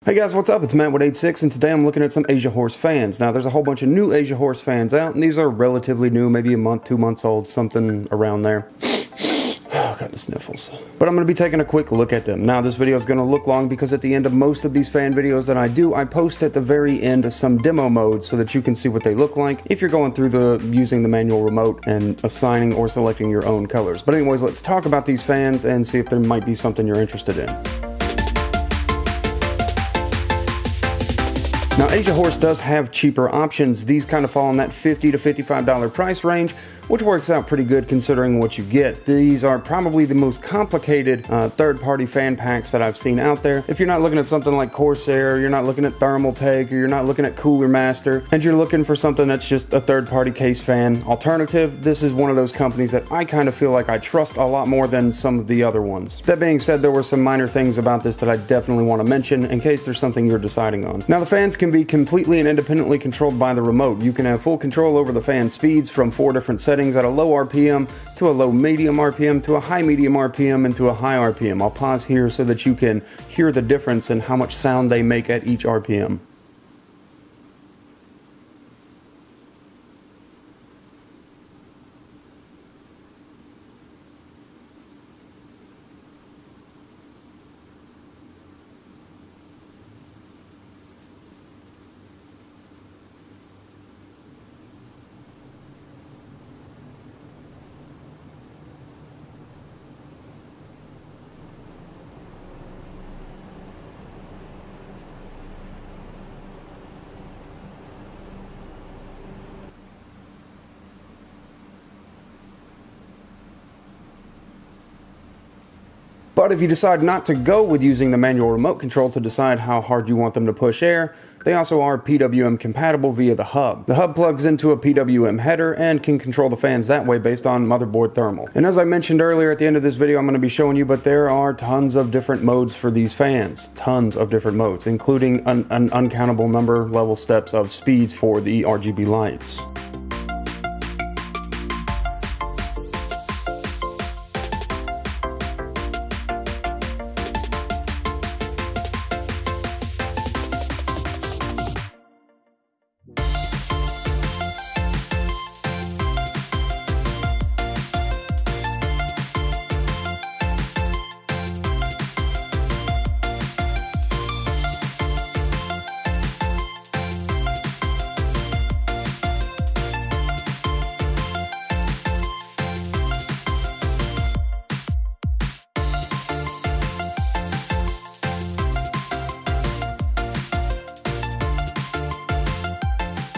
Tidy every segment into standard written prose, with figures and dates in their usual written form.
Hey guys, what's up? It's Matt with 86, and today I'm looking at some Asiahorse fans. Now, there's a whole bunch of new Asiahorse fans out, and these are relatively new, maybe a month, 2 months old, something around there. Oh, got the sniffles. But I'm going to be taking a quick look at them. Now, this video is going to look long because at the end of most of these fan videos that I do, I post at the very end some demo modes so that you can see what they look like if you're going through using the manual remote and assigning or selecting your own colors. But anyways, let's talk about these fans and see if there might be something you're interested in. Now, Asiahorse does have cheaper options. These kind of fall in that $50 to $55 price range, which works out pretty good considering what you get. These are probably the most complicated third-party fan packs that I've seen out there. If you're not looking at something like Corsair, you're not looking at Thermal Take, or you're not looking at Cooler Master, and you're looking for something that's just a third-party case fan alternative, this is one of those companies that I kind of feel like I trust a lot more than some of the other ones. That being said, there were some minor things about this that I definitely want to mention in case there's something you're deciding on. Now, the fans can be completely and independently controlled by the remote. You can have full control over the fan speeds from 4 different settings at a low RPM to a low medium RPM to a high medium RPM and to a high RPM. I'll pause here so that you can hear the difference in how much sound they make at each RPM. But if you decide not to go with using the manual remote control to decide how hard you want them to push air, they also are PWM compatible via the hub. The hub plugs into a PWM header and can control the fans that way based on motherboard thermal. And as I mentioned earlier at the end of this video, I'm going to be showing you, but there are tons of different modes for these fans. Tons of different modes, including an uncountable number level steps of speeds for the RGB lights.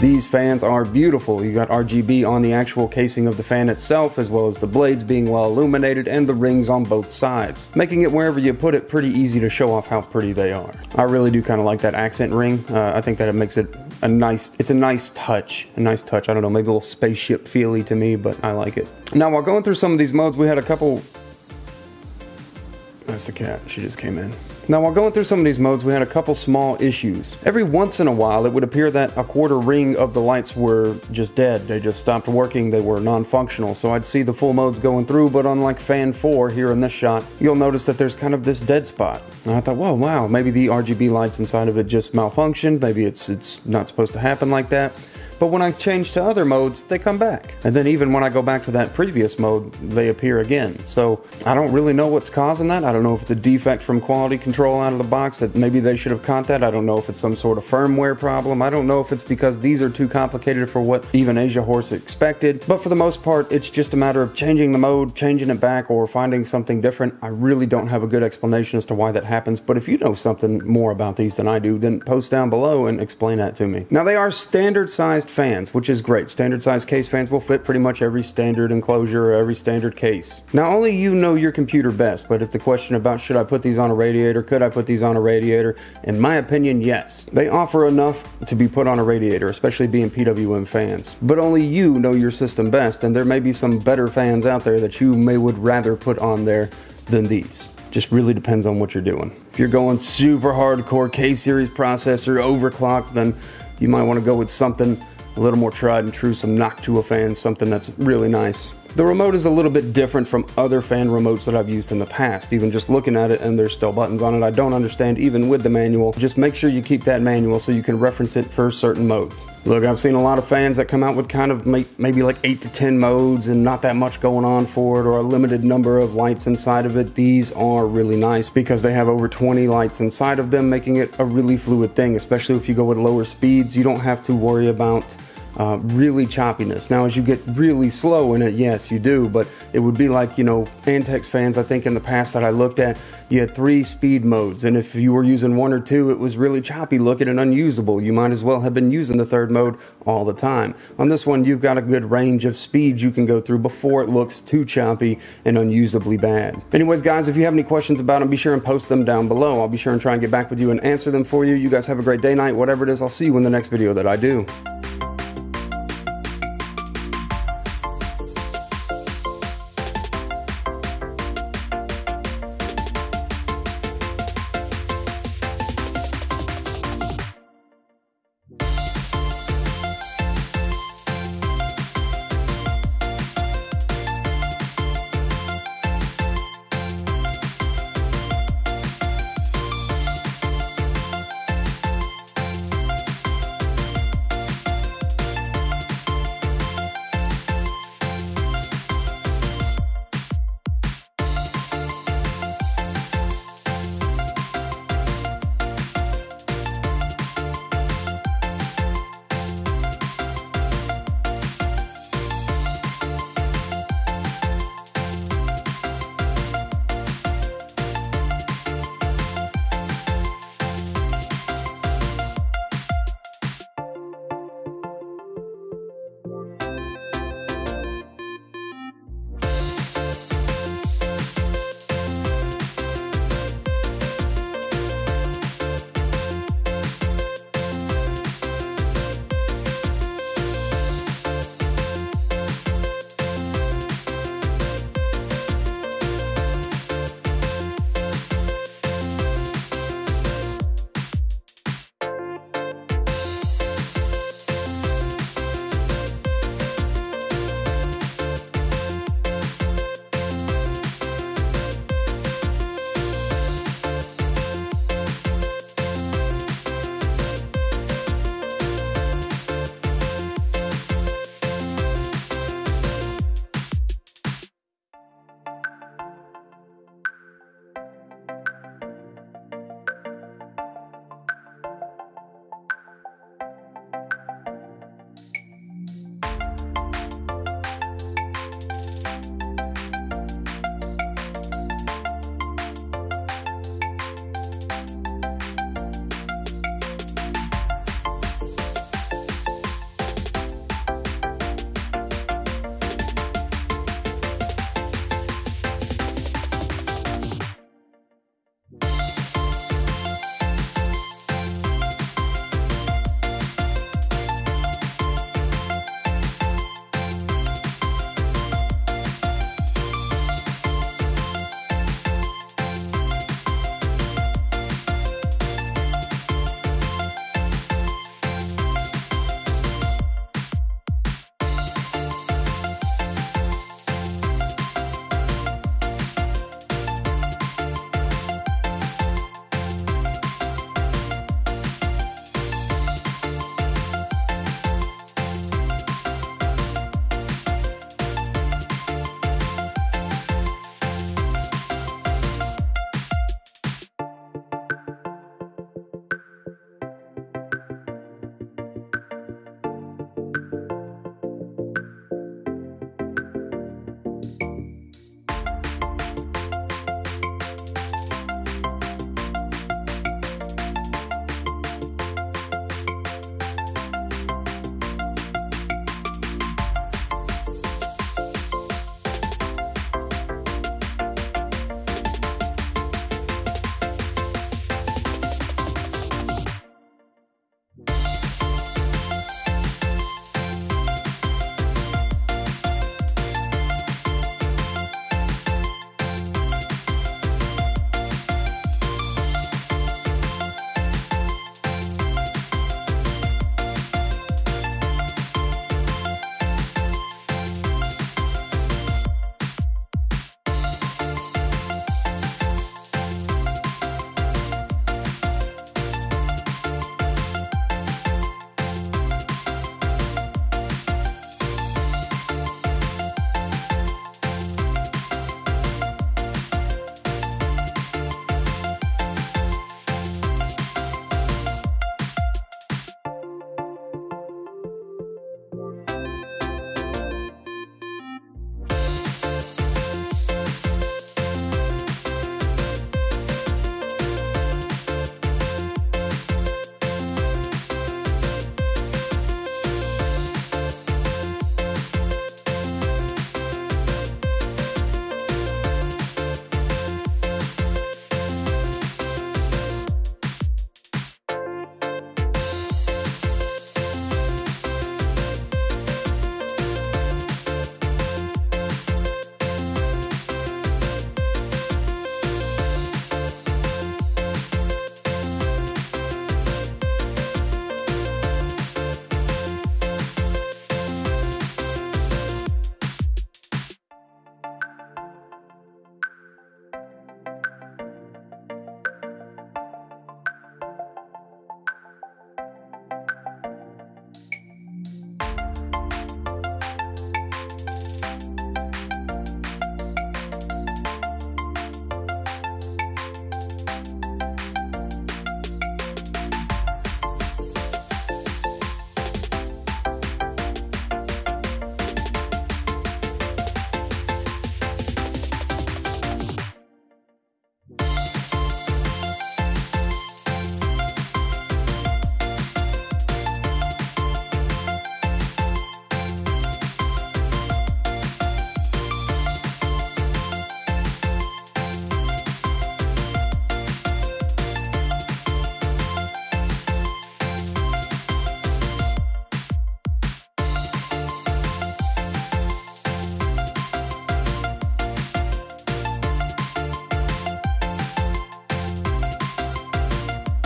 These fans are beautiful. You got RGB on the actual casing of the fan itself, as well as the blades being well illuminated and the rings on both sides, making it wherever you put it pretty easy to show off how pretty they are. I really do kind of like that accent ring. I think that it makes it a nice touch. I don't know, maybe a little spaceship feely to me, but I like it. Now, while going through some of these modes, we had a couple... That's the cat, she just came in. Now, while going through some of these modes, we had a couple small issues. Every once in a while, it would appear that a quarter ring of the lights were just dead. They just stopped working, they were non-functional. So I'd see the full modes going through, but unlike fan 4 here in this shot, you'll notice that there's kind of this dead spot. And I thought, whoa, wow, maybe the RGB lights inside of it just malfunctioned. Maybe it's not supposed to happen like that. But when I change to other modes, they come back. And then even when I go back to that previous mode, they appear again. So I don't really know what's causing that. I don't know if it's a defect from quality control out of the box that maybe they should have caught that. I don't know if it's some sort of firmware problem. I don't know if it's because these are too complicated for what even Asiahorse expected. But for the most part, it's just a matter of changing the mode, changing it back, or finding something different. I really don't have a good explanation as to why that happens. But if you know something more about these than I do, then post down below and explain that to me. Now, they are standard sized fans, which is great. Standard size case fans will fit pretty much every standard enclosure or every standard case. Now, only you know your computer best, but if the question about should I put these on a radiator, could I put these on a radiator, in my opinion, yes. They offer enough to be put on a radiator, especially being PWM fans. But only you know your system best, and there may be some better fans out there that you would rather put on there than these. Just really depends on what you're doing. If you're going super hardcore K-series processor, overclocked, then you might want to go with something a little more tried and true, some Noctua fans, something that's really nice. The remote is a little bit different from other fan remotes that I've used in the past. Even just looking at it, and there's still buttons on it I don't understand even with the manual. Just make sure you keep that manual so you can reference it for certain modes. Look, I've seen a lot of fans that come out with kind of maybe like 8 to 10 modes and not that much going on for it, or a limited number of lights inside of it. These are really nice because they have over 20 lights inside of them, making it a really fluid thing, especially if you go with lower speeds. You don't have to worry about really choppiness. Now, as you get really slow in it, yes, you do, but it would be like, you know, Antex fans, I think in the past that I looked at, you had 3 speed modes, and if you were using 1 or 2, it was really choppy looking and unusable. You might as well have been using the 3rd mode all the time. On this one, you've got a good range of speeds you can go through before it looks too choppy and unusably bad. Anyways, guys, if you have any questions about them, be sure and post them down below. I'll be sure and try and get back with you and answer them for you. You guys have a great day, night, whatever it is. I'll see you in the next video that I do.